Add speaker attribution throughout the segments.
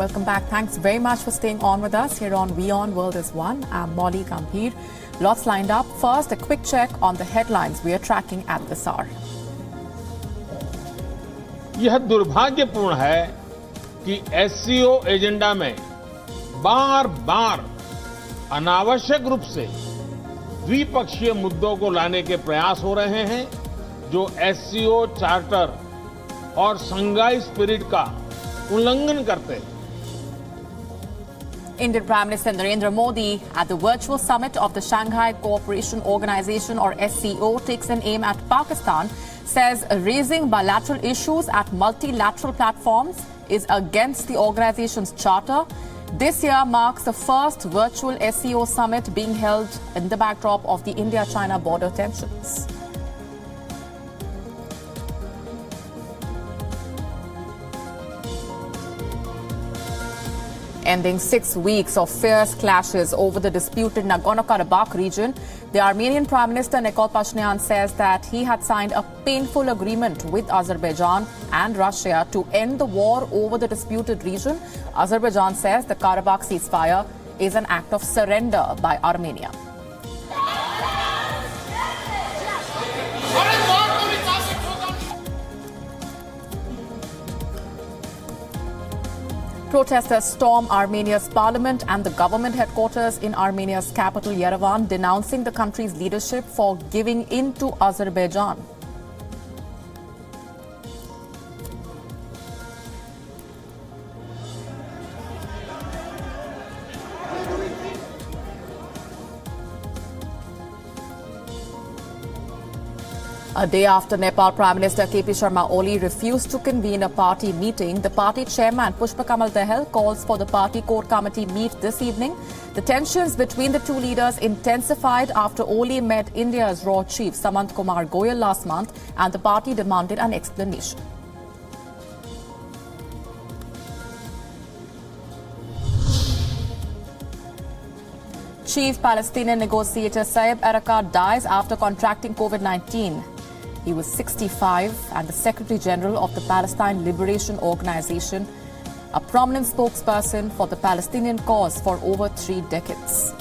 Speaker 1: Welcome back. Thanks very much for staying on with us here on WION World is One. I'm Molly Gambhir. Lots lined up. First, a quick check on the headlines we are tracking at this hour.
Speaker 2: यह दुर्भाग्यपूर्ण है कि SCO agenda में बार-बार अनावश्यक रूप से द्विपक्षीय मुद्दों को लाने के प्रयास हो रहे हैं, जो एससीओ चार्टर और शंघाई स्पिरिट का उल्लंघन करते हैं।
Speaker 1: Indian Prime Minister Narendra Modi at the virtual summit of the Shanghai Cooperation Organization or SCO takes an aim at Pakistan, says raising bilateral issues at multilateral platforms is against the organization's charter. This year marks the first virtual SCO summit being held in the backdrop of the India-China border tensions. Ending 6 weeks of fierce clashes over the disputed Nagorno-Karabakh region, the Armenian Prime Minister Nikol Pashinyan says that he had signed a painful agreement with Azerbaijan and Russia to end the war over the disputed region. Azerbaijan says the Karabakh ceasefire is an act of surrender by Armenia. Protesters storm Armenia's parliament and the government headquarters in Armenia's capital, Yerevan, denouncing the country's leadership for giving in to Azerbaijan. A day after Nepal Prime Minister KP Sharma Oli refused to convene a party meeting, the party chairman Pushpa Kamal Dahal calls for the party core committee meet this evening. The tensions between the two leaders intensified after Oli met India's raw chief Samant Kumar Goyal last month, and the party demanded an explanation. Chief Palestinian negotiator Saeb Erekat dies after contracting COVID-19. He was 65 and the Secretary General of the Palestine Liberation Organization, a prominent spokesperson for the Palestinian cause for over 3 decades.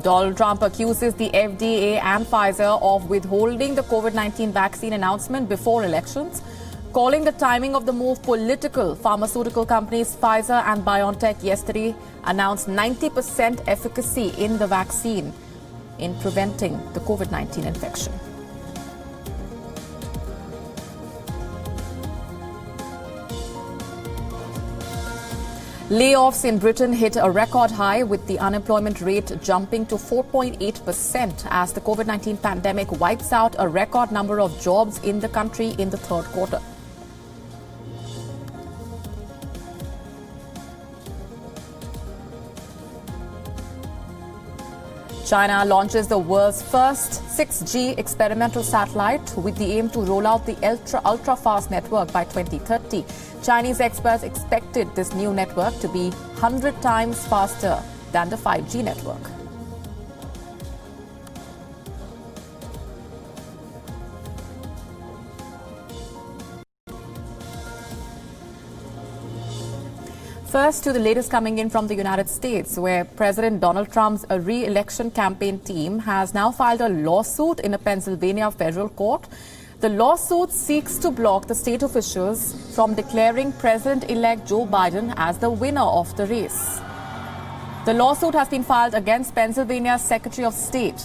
Speaker 1: Donald Trump accuses the FDA and Pfizer of withholding the COVID-19 vaccine announcement before elections, calling the timing of the move political. Pharmaceutical companies Pfizer and BioNTech yesterday announced 90% efficacy in the vaccine in preventing the COVID-19 infection. Layoffs in Britain hit a record high, with the unemployment rate jumping to 4.8% as the COVID-19 pandemic wipes out a record number of jobs in the country in the third quarter. China launches the world's first 6G experimental satellite with the aim to roll out the ultra-fast network by 2030. Chinese experts expected this new network to be 100 times faster than the 5G network. First, to the latest coming in from the United States, where President Donald Trump's re-election campaign team has now filed a lawsuit in a Pennsylvania federal court. The lawsuit seeks to block the state officials from declaring President-elect Joe Biden as the winner of the race. The lawsuit has been filed against Pennsylvania's Secretary of State,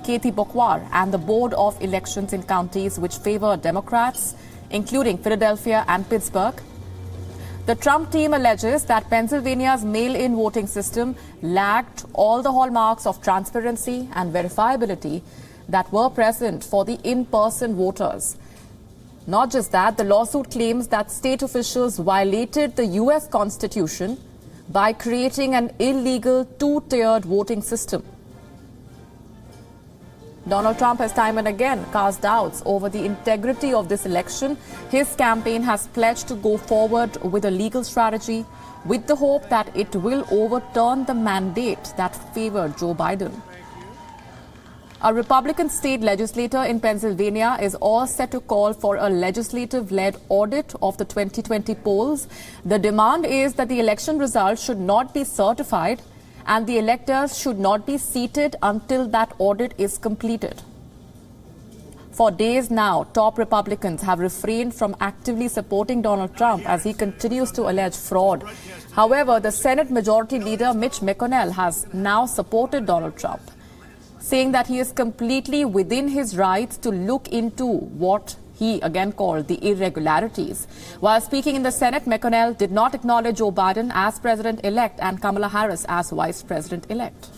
Speaker 1: Kathy Boockvar, and the Board of Elections in counties which favor Democrats, including Philadelphia and Pittsburgh. The Trump team alleges that Pennsylvania's mail-in voting system lacked all the hallmarks of transparency and verifiability that were present for the in-person voters. Not just that, the lawsuit claims that state officials violated the U.S. Constitution by creating an illegal two-tiered voting system. Donald Trump has time and again cast doubts over the integrity of this election. His campaign has pledged to go forward with a legal strategy with the hope that it will overturn the mandate that favored Joe Biden. A Republican state legislator in Pennsylvania is all set to call for a legislative-led audit of the 2020 polls. The demand is that the election results should not be certified and the electors should not be seated until that audit is completed. For days now, top Republicans have refrained from actively supporting Donald Trump as he continues to allege fraud. However, the Senate Majority Leader Mitch McConnell has now supported Donald Trump, saying that he is completely within his rights to look into what he again called the irregularities. While speaking in the Senate, McConnell did not acknowledge Joe Biden as president-elect and Kamala Harris as vice president-elect.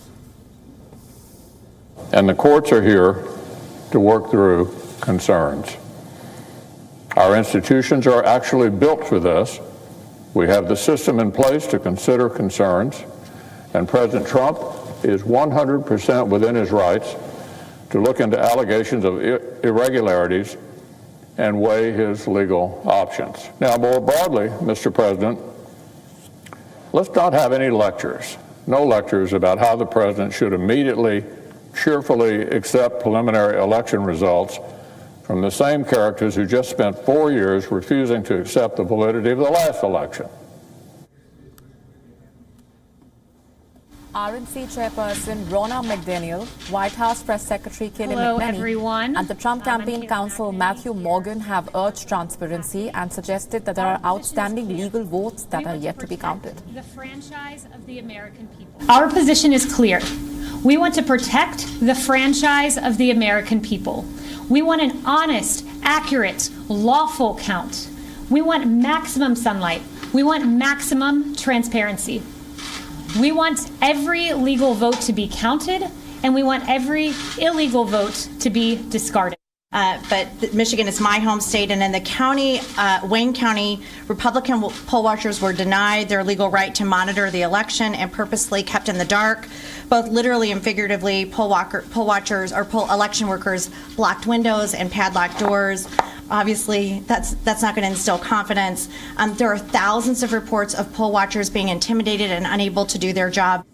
Speaker 3: And the courts are here to work through concerns. Our institutions are actually built for this. We have the system in place to consider concerns, and President Trump is 100% within his rights to look into allegations of irregularities and weigh his legal options. Now, more broadly, Mr. President, let's not have any lectures, no lectures about how the president should immediately, cheerfully accept preliminary election results from the same characters who just spent 4 years refusing to accept the validity of the last election.
Speaker 1: RNC Chairperson Ronna McDaniel, White House Press Secretary Kelly McEnany, and the Trump Campaign Counsel Matthew Morgan have urged transparency and suggested that there are outstanding legal votes that are yet to be counted.
Speaker 4: The franchise of the American people. Our position is clear. We want to protect the franchise of the American people. We want an honest, accurate, lawful count. We want maximum sunlight. We want maximum transparency. We want every legal vote to be counted, and we want every illegal vote to be discarded.
Speaker 5: But Michigan is my home state, and in the county, Wayne County, Republican poll watchers were denied their legal right to monitor the election and purposely kept in the dark. Both literally and figuratively, poll watchers or election workers blocked windows and padlocked doors. Obviously, that's not going to instill confidence. There are thousands of reports of poll watchers being intimidated and unable to do their job.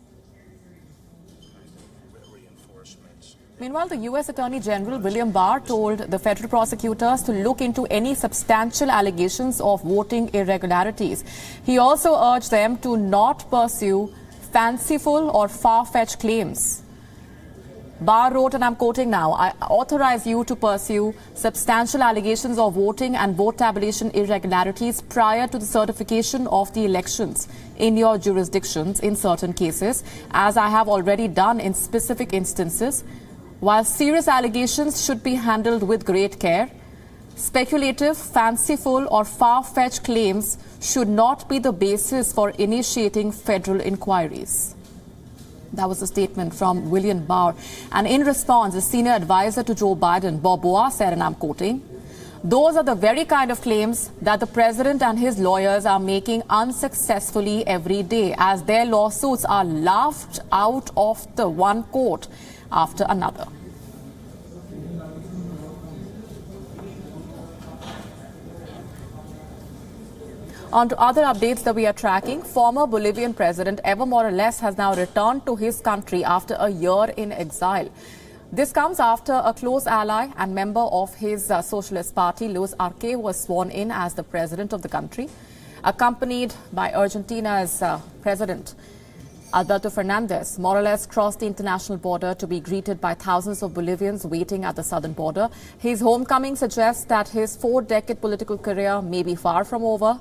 Speaker 1: Meanwhile, the U.S. Attorney General William Barr told the federal prosecutors to look into any substantial allegations of voting irregularities. He also urged them to not pursue fanciful or far-fetched claims. Barr wrote, and I'm quoting now, "I authorize you to pursue substantial allegations of voting and vote tabulation irregularities prior to the certification of the elections in your jurisdictions in certain cases, as I have already done in specific instances. While serious allegations should be handled with great care, speculative, fanciful or far-fetched claims should not be the basis for initiating federal inquiries." That was a statement from William Barr. And in response, the senior advisor to Joe Biden, Bob Boa, said, and I'm quoting, "Those are the very kind of claims that the president and his lawyers are making unsuccessfully every day, as their lawsuits are laughed out of the one court after another." On to other updates that we are tracking. Former Bolivian President Evo Morales has now returned to his country after a year in exile. This comes after a close ally and member of his Socialist Party, Luis Arce, was sworn in as the president of the country. Accompanied by Argentina's President Alberto Fernandez, Morales crossed the international border to be greeted by thousands of Bolivians waiting at the southern border. His homecoming suggests that his 4-decade political career may be far from over.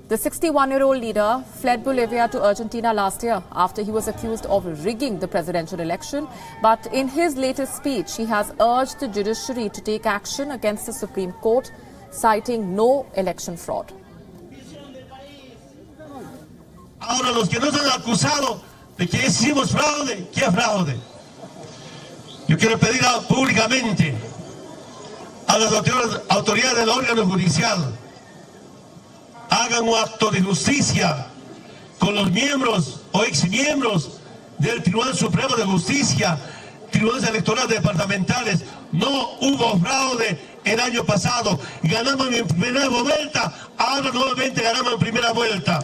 Speaker 1: The 61-year-old leader fled Bolivia to Argentina last year after he was accused of rigging the presidential election. But in his latest speech, he has urged the judiciary to take action against the Supreme Court, citing no election fraud.
Speaker 6: Ahora, los que no se han acusado de que hicimos fraude, ¿qué fraude? Yo quiero pedir públicamente a las autoridades del órgano judicial hagan un acto de justicia con los miembros o exmiembros del Tribunal Supremo de Justicia, tribunales electorales departamentales. No hubo fraude el año pasado. Ganamos en primera vuelta, ahora nuevamente ganamos en primera vuelta.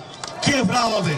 Speaker 6: ¿Qué fraude?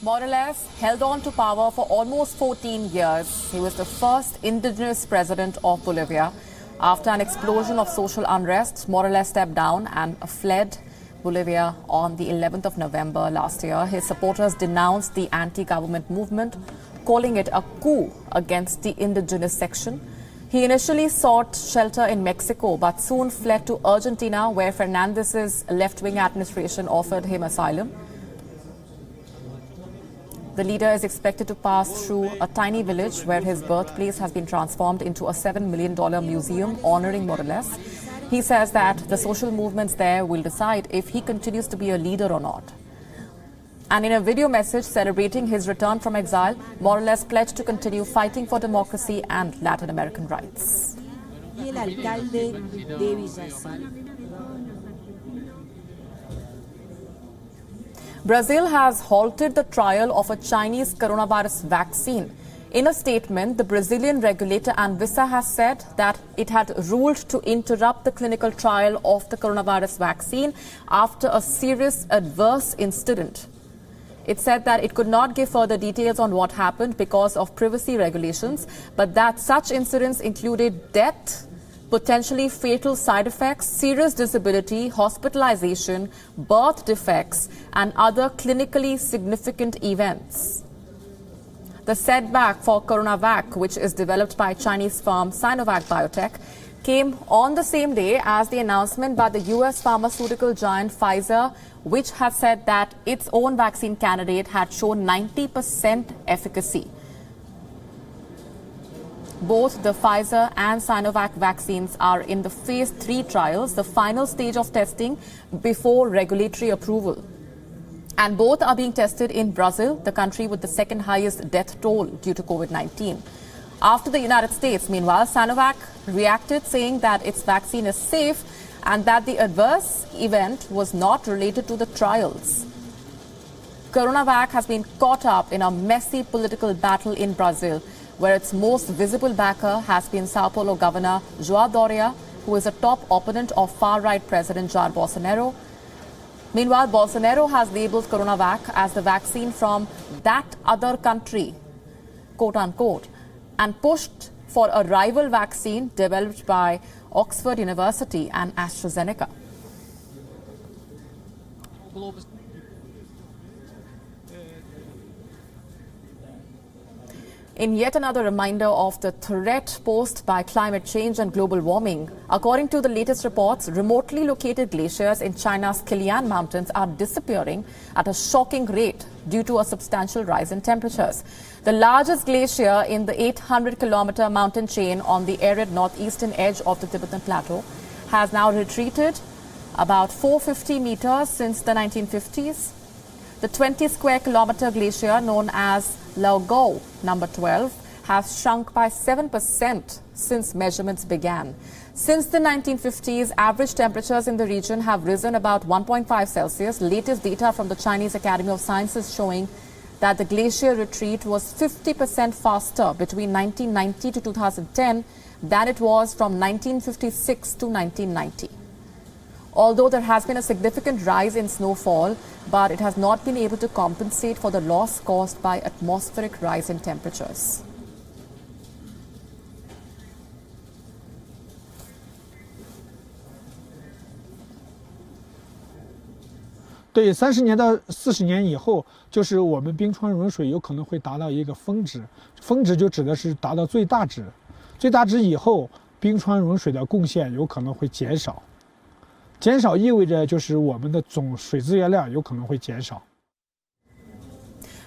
Speaker 1: Morales held on to power for almost 14 years. He was the first indigenous president of Bolivia. After an explosion of social unrest, Morales stepped down and fled Bolivia on the 11th of November last year. His supporters denounced the anti-government movement, calling it a coup against the indigenous section. He initially sought shelter in Mexico, but soon fled to Argentina, where Fernandez's left-wing administration offered him asylum. The leader is expected to pass through a tiny village where his birthplace has been transformed into a $7 million museum honoring Morales. He says that the social movements there will decide if he continues to be a leader or not. And in a video message celebrating his return from exile, Morales pledged to continue fighting for democracy and Latin American rights. Brazil has halted the trial of a Chinese coronavirus vaccine. In a statement, the Brazilian regulator Anvisa has said that it had ruled to interrupt the clinical trial of the coronavirus vaccine after a serious adverse incident. It said that it could not give further details on what happened because of privacy regulations, but that such incidents included death, potentially fatal side effects, serious disability, hospitalization, birth defects, and other clinically significant events. The setback for CoronaVac, which is developed by Chinese firm Sinovac Biotech, came on the same day as the announcement by the US pharmaceutical giant Pfizer, which had said that its own vaccine candidate had shown 90% efficacy. Both the Pfizer and Sinovac vaccines are in the phase 3 trials, the final stage of testing before regulatory approval. And both are being tested in Brazil, the country with the second highest death toll due to COVID-19. After the United States, meanwhile, Sinovac reacted saying that its vaccine is safe and that the adverse event was not related to the trials. CoronaVac has been caught up in a messy political battle in Brazil, where its most visible backer has been Sao Paulo Governor João Doria, who is a top opponent of far-right President Jair Bolsonaro. Meanwhile, Bolsonaro has labeled CoronaVac as the vaccine from that other country, quote-unquote, and pushed for a rival vaccine developed by Oxford University and AstraZeneca. In yet another reminder of the threat posed by climate change and global warming, according to the latest reports, remotely located glaciers in China's Kilian Mountains are disappearing at a shocking rate due to a substantial rise in temperatures. The largest glacier in the 800-kilometer mountain chain on the arid northeastern edge of the Tibetan Plateau has now retreated about 450 meters since the 1950s. The 20-square-kilometer glacier known as Laogao number 12 has shrunk by 7% since measurements began. Since the 1950s, average temperatures in the region have risen about 1.5 Celsius. Latest data from the Chinese Academy of Sciences showing that the glacier retreat was 50% faster between 1990 to 2010 than it was from 1956 to 1990. Although there has been a significant rise in snowfall, but it has not been able to compensate for the loss caused by atmospheric rise in temperatures.
Speaker 7: 对，30年到40年以后，就是我们冰川融水有可能会达到一个峰值，峰值就指的是达到最大值，最大值以后，冰川融水的贡献有可能会减少。减少意味着就是我们的总水资源量有可能会减少。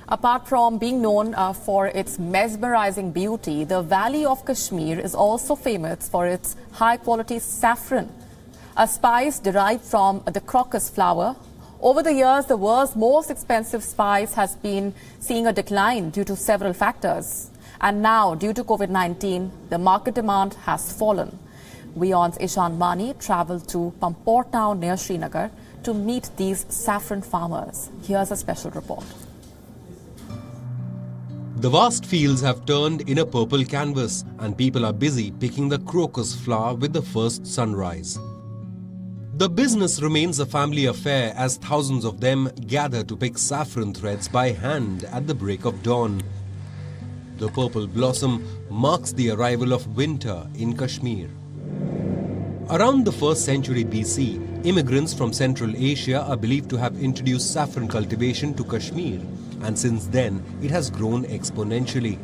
Speaker 1: Apart from being known for its mesmerizing beauty, the Valley of Kashmir is also famous for its high-quality saffron, a spice derived from the crocus flower. Over the years, the world's most expensive spice has been seeing a decline due to several factors. And now, due to COVID-19, the market demand has fallen. WION's Ishan Mani travelled to Pampore town near Srinagar to meet these saffron farmers. Here's a special report.
Speaker 8: The vast fields have turned in a purple canvas and people are busy picking the crocus flower with the first sunrise. The business remains a family affair as thousands of them gather to pick saffron threads by hand at the break of dawn. The purple blossom marks the arrival of winter in Kashmir. Around the 1st century BC, immigrants from Central Asia are believed to have introduced saffron cultivation to Kashmir, and since then it has grown exponentially.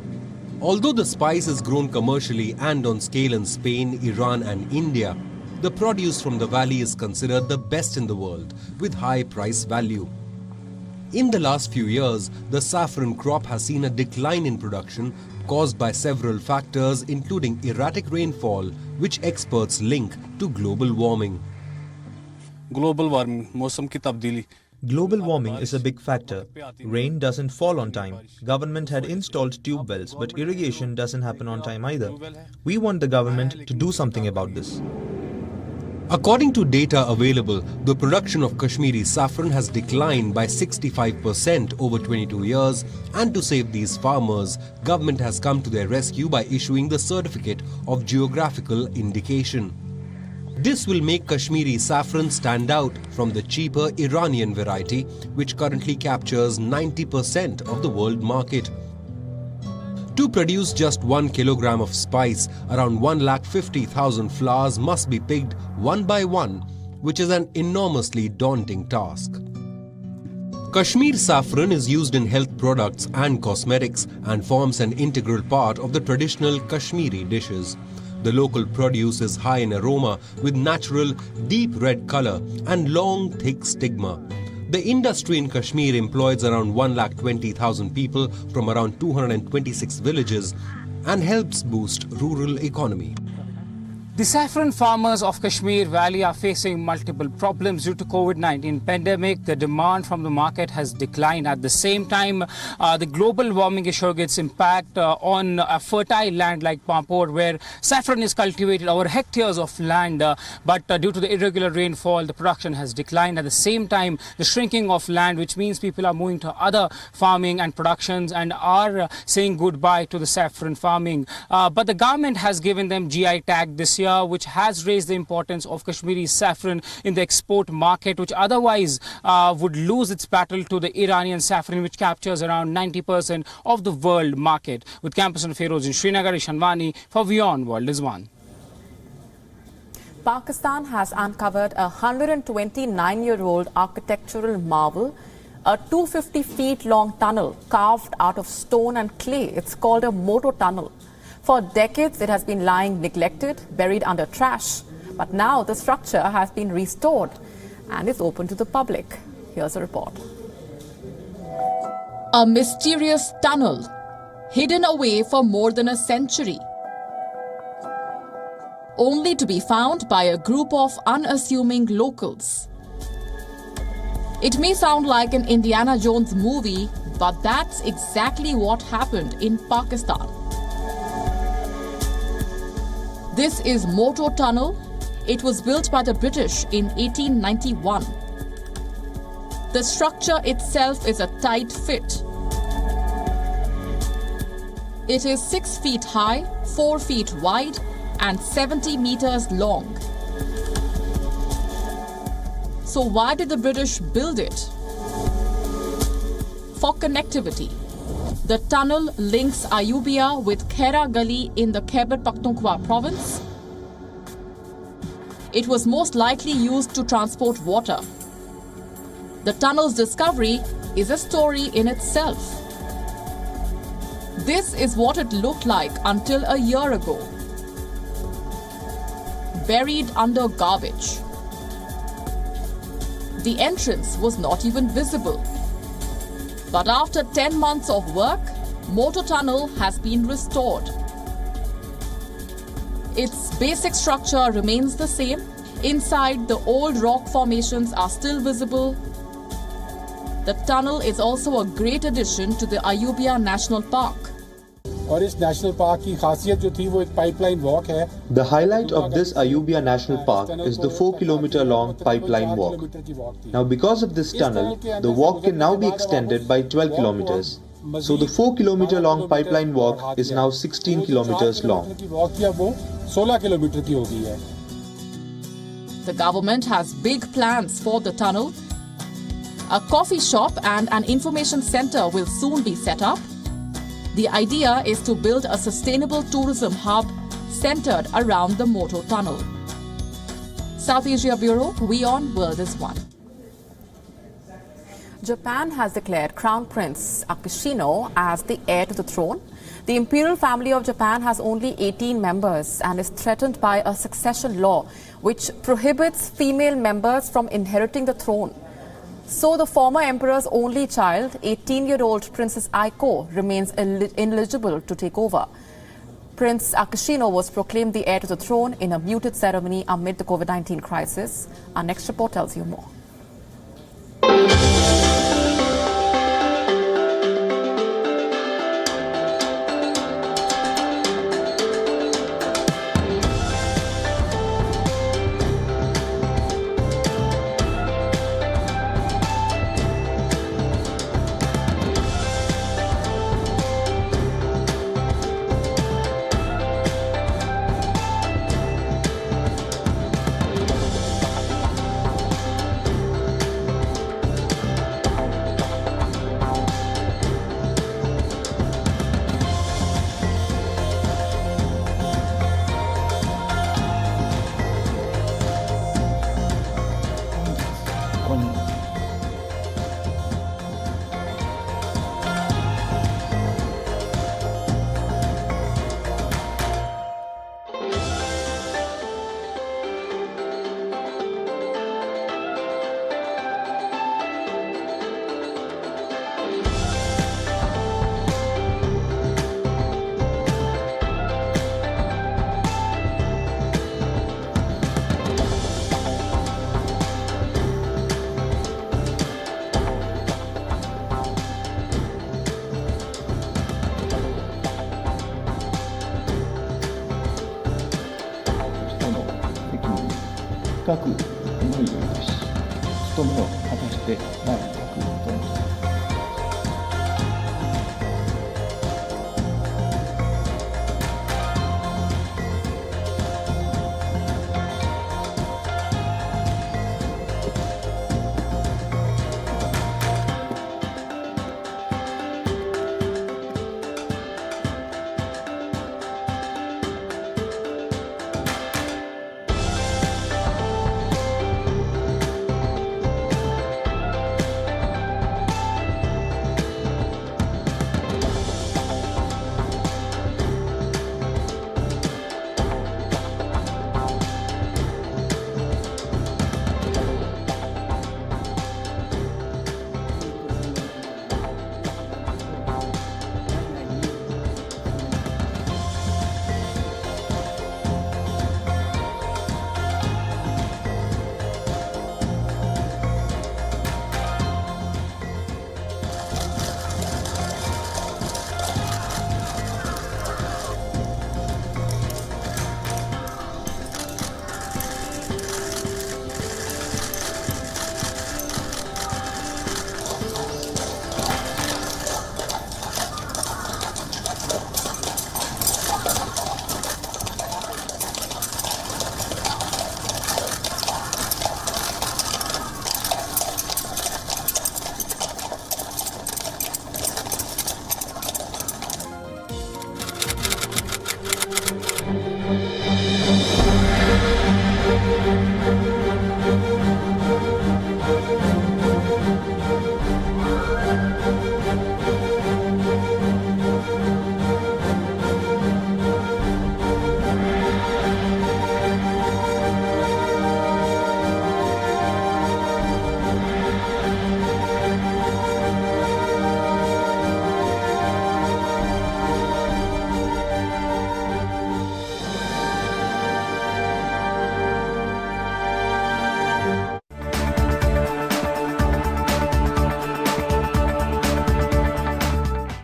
Speaker 8: Although the spice is grown commercially and on scale in Spain, Iran and India, the produce from the valley is considered the best in the world, with high price value. In the last few years, the saffron crop has seen a decline in production caused by several factors including erratic rainfall, which experts link to global warming.
Speaker 9: Global warming, मौसम की तब्दीली.
Speaker 10: Global warming is a big factor. Rain doesn't fall on time. Government had installed tube wells, but irrigation doesn't happen on time either. We want the government to do something about this.
Speaker 8: According to data available, the production of Kashmiri saffron has declined by 65% over 22 years, and to save these farmers, government has come to their rescue by issuing the certificate of geographical indication. This will make Kashmiri saffron stand out from the cheaper Iranian variety, which currently captures 90% of the world market. To produce just 1 kilogram of spice, around 150,000 flowers must be picked one by one, which is an enormously daunting task. Kashmir saffron is used in health products and cosmetics and forms an integral part of the traditional Kashmiri dishes. The local produce is high in aroma with natural deep red color and long thick stigma. The industry in Kashmir employs around 120,000 people from around 226 villages and helps boost rural economy.
Speaker 11: The saffron farmers of Kashmir Valley are facing multiple problems due to COVID-19 pandemic. The demand from the market has declined. At the same time, the global warming issue gets impact on a fertile land like Pampore, where saffron is cultivated over hectares of land. But due to the irregular rainfall, the production has declined. At the same time, the shrinking of land, which means people are moving to other farming and productions and are saying goodbye to the saffron farming. But the government has given them GI tag this year, which has raised the importance of Kashmiri saffron in the export market, which otherwise would lose its battle to the Iranian saffron, which captures around 90% of the world market. With campus on Feroz in Srinagar, Ishanwani for WION World is One.
Speaker 1: Pakistan has uncovered a 129-year-old architectural marvel, a 250 feet long tunnel carved out of stone and clay. It's called a motor tunnel. For decades, it has been lying neglected, buried under trash. But now the structure has been restored and is open to the public. Here's a report. A mysterious tunnel, hidden away for more than a century, only to be found by a group of unassuming locals. It may sound like an Indiana Jones movie, but that's exactly what happened in Pakistan. This is Motor Tunnel. It was built by the British in 1891. The structure itself is a tight fit. It is 6 feet high, 4 feet wide, and 70 meters long. So why did the British build it? For connectivity. The tunnel links Ayubia with Khera Gully in the Khyber Pakhtunkhwa province. It was most likely used to transport water. The tunnel's discovery is a story in itself. This is what it looked like until a year ago. Buried under garbage. The entrance was not even visible. But after 10 months of work, Motor Tunnel has been restored. Its basic structure remains the same. Inside, the old rock formations are still visible. The tunnel is also a great addition to the Ayubia National Park.
Speaker 10: The highlight of this Ayubia National Park is the 4-kilometer long pipeline walk. Now, because of this tunnel, the walk can now be extended by 12 kilometers. So the 4-kilometer long pipeline walk is now 16 kilometers long.
Speaker 1: The government has big plans for the tunnel. A coffee shop and an information center will soon be set up. The idea is to build a sustainable tourism hub centered around the Moto Tunnel. South Asia Bureau, WION World is One. Japan has declared Crown Prince Akishino as the heir to the throne. The imperial family of Japan has only 18 members and is threatened by a succession law which prohibits female members from inheriting the throne. So the former emperor's only child, 18-year-old Princess Aiko, remains ineligible to take over. Prince Akishino was proclaimed the heir to the throne in a muted ceremony amid the COVID-19 crisis. Our next report tells you more.